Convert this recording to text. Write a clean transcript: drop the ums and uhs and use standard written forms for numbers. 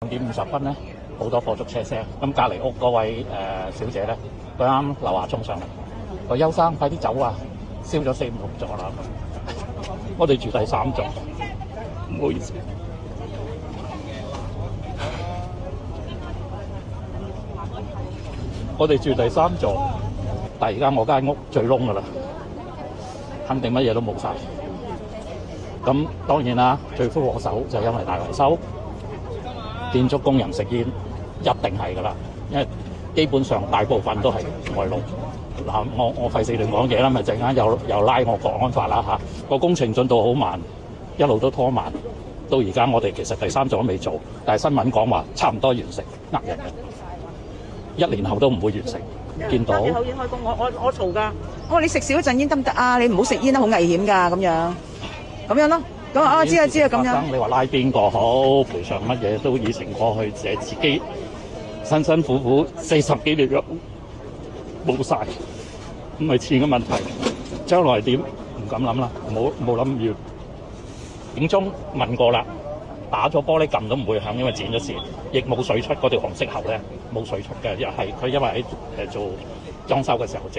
2:50咧，好多火燭車聲。咁隔離屋嗰位小姐咧，佢啱樓下衝上嚟，個邱生快啲走啊！燒咗4、5、6座啦。我哋住第3座，唔好意思。我哋住第3座，但係而家我間屋最窿㗎啦，肯定乜嘢都冇晒。咁當然啦，罪魁禍首就係因為大維修，建築工人食煙，一定係㗎啦，因為基本上大部分都係外勞。嗱，我費事亂講嘢啦，咪陣間又拉我國安法啦嚇。個工程進度好慢，一路都拖慢，到而家我哋其實第3座都未做，但係新聞講話差唔多完成，呃人嘅，1年後都唔會完成。見到口煙開工，我嘈㗎。我話你食少一陣煙得唔得啊？你唔好食煙啦，好危險㗎咁樣咯。咁啊知啊咁樣。你話拉邊個好賠償乜嘢都已成過去，就係自己辛辛苦苦40幾年冇晒，咁係錢嘅問題。將來點唔敢諗啦，冇諗要。警鐘問過啦，打咗玻璃撳都唔會響，因為剪咗線，亦冇水出。嗰條紅色喉咧冇水出嘅，因為喺做裝修嘅時候直